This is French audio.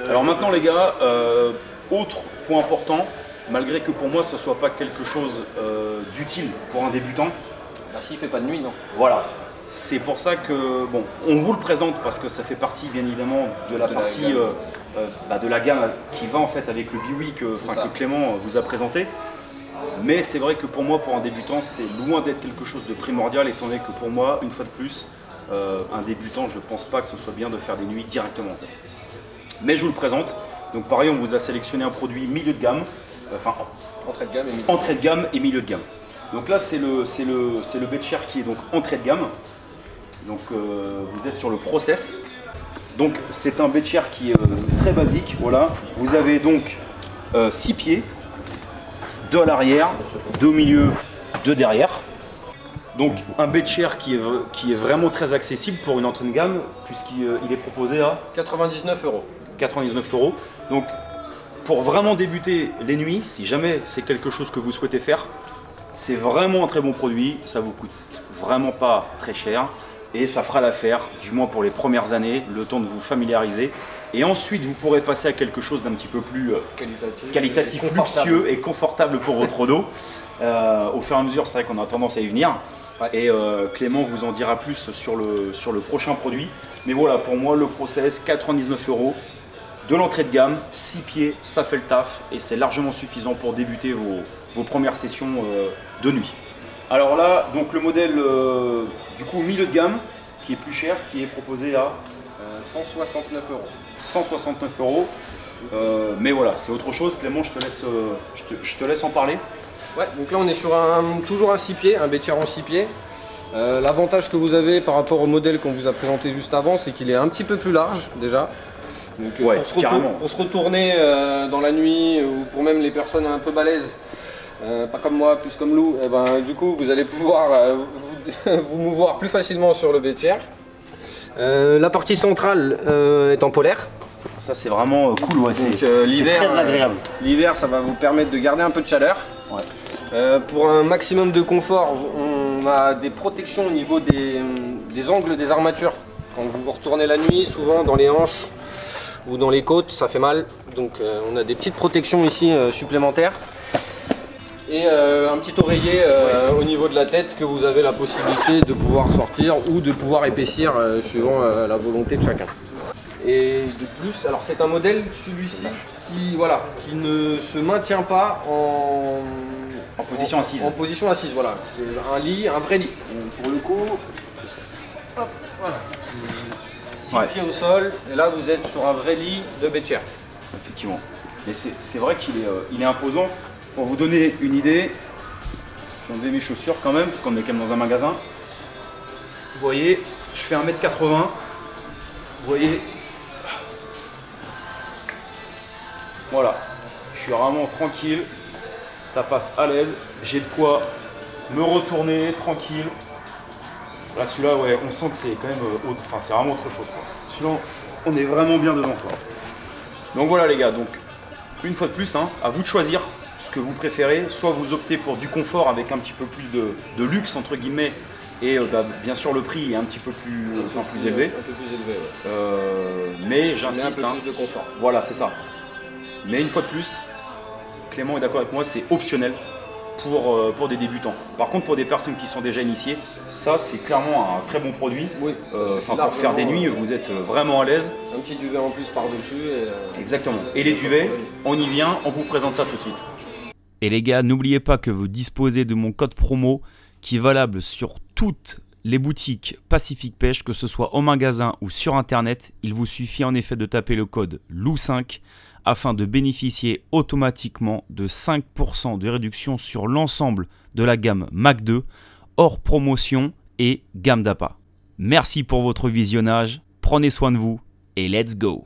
Alors maintenant les gars, autre point important, malgré que pour moi ce ne soit pas quelque chose d'utile pour un débutant. Bah s'il fait pas de nuit, non. Voilà, c'est pour ça que, bon, on vous le présente parce que ça fait partie bien évidemment de la partie de la gamme qui va en fait avec le Biwi que Clément vous a présenté. Mais c'est vrai que pour moi, pour un débutant, c'est loin d'être quelque chose de primordial, étant donné que pour moi, une fois de plus, un débutant, je ne pense pas que ce soit bien de faire des nuits directement en fait. Mais je vous le présente. Donc pareil, on vous a sélectionné un produit milieu de gamme, enfin entrée de gamme et milieu de gamme. Donc là, c'est le bedshair qui est donc entrée de gamme. Donc vous êtes sur le process. Donc c'est un bedshair qui est très basique. Voilà. Vous avez donc 6 pieds, 2 à l'arrière, 2 au milieu, 2 derrière. Donc un bedshair qui est vraiment très accessible pour une entrée de gamme, puisqu'il est proposé à 99 €. 99 €. Donc pour vraiment débuter les nuits, si jamais c'est quelque chose que vous souhaitez faire, c'est vraiment un très bon produit, ça vous coûte vraiment pas très cher et ça fera l'affaire, du moins pour les premières années, le temps de vous familiariser. Et ensuite vous pourrez passer à quelque chose d'un petit peu plus qualitatif, luxueux et confortable pour votre dos. Au fur et à mesure, c'est vrai qu'on a tendance à y venir. Ouais. Et Clément vous en dira plus sur le prochain produit. Mais voilà, pour moi, le process, 99 €, de l'entrée de gamme, 6 pieds, ça fait le taf. Et c'est largement suffisant pour débuter vos premières sessions de nuit. Alors là, donc le modèle du coup milieu de gamme, qui est plus cher, qui est proposé à 169 €. 169 €. Mais voilà, c'est autre chose. Clément, je te laisse en parler. Ouais, donc là on est sur toujours un 6 pieds, un bedshair en 6 pieds. L'avantage que vous avez par rapport au modèle qu'on vous a présenté juste avant, c'est qu'il est un petit peu plus large déjà. Donc ouais, pour se retourner dans la nuit, ou pour même les personnes un peu balèzes, pas comme moi, plus comme Lou, et ben, du coup vous allez pouvoir vous mouvoir plus facilement sur le bedshair. La partie centrale est en polaire. Ça c'est vraiment cool, ouais, c'est très agréable. L'hiver ça va vous permettre de garder un peu de chaleur. Ouais. Pour un maximum de confort, on a des protections au niveau des angles des armatures. Quand vous retournez la nuit, souvent dans les hanches ou dans les côtes, ça fait mal. Donc on a des petites protections ici supplémentaires. Et un petit oreiller au niveau de la tête que vous avez la possibilité de pouvoir sortir ou de pouvoir épaissir suivant la volonté de chacun. Et de plus, alors c'est un modèle, celui-ci, qui ne se maintient pas en position assise. En position assise, voilà. C'est un lit, un vrai lit. Pour le coup, hop, voilà. 6 pieds au sol, et là vous êtes sur un vrai lit de bedshair. Effectivement. Mais c'est vrai qu'il est imposant. Pour vous donner une idée, j'ai enlevé mes chaussures quand même, parce qu'on est quand même dans un magasin. Vous voyez, je fais 1 m 80. Vous voyez, voilà, je suis vraiment tranquille, ça passe à l'aise, j'ai de quoi me retourner tranquille. Là, celui-là, ouais, on sent que c'est quand même enfin, c'est vraiment autre chose, quoi. Celui-là, on est vraiment bien dedans, quoi. Donc voilà les gars, donc une fois de plus, hein, à vous de choisir ce que vous préférez. Soit vous optez pour du confort avec un petit peu plus de luxe entre guillemets, et bien sûr le prix est un petit peu plus, plus élevé. Un peu plus élevé, ouais. Mais j'insiste, un peu plus de confort. Voilà, c'est ça. Mais une fois de plus, Clément est d'accord avec moi, c'est optionnel pour des débutants. Par contre, pour des personnes qui sont déjà initiées, ça c'est clairement un très bon produit. Oui. Pour faire des nuits, vous êtes vraiment à l'aise. Un petit duvet en plus par-dessus. Exactement. Et les duvets, on y vient, on vous présente ça tout de suite. Et les gars, n'oubliez pas que vous disposez de mon code promo qui est valable sur toutes les boutiques Pacific Pêche, que ce soit en magasin ou sur internet. Il vous suffit en effet de taper le code LOU5 afin de bénéficier automatiquement de 5% de réduction sur l'ensemble de la gamme Mac 2, hors promotion et gamme d'appât. Merci pour votre visionnage, prenez soin de vous et let's go!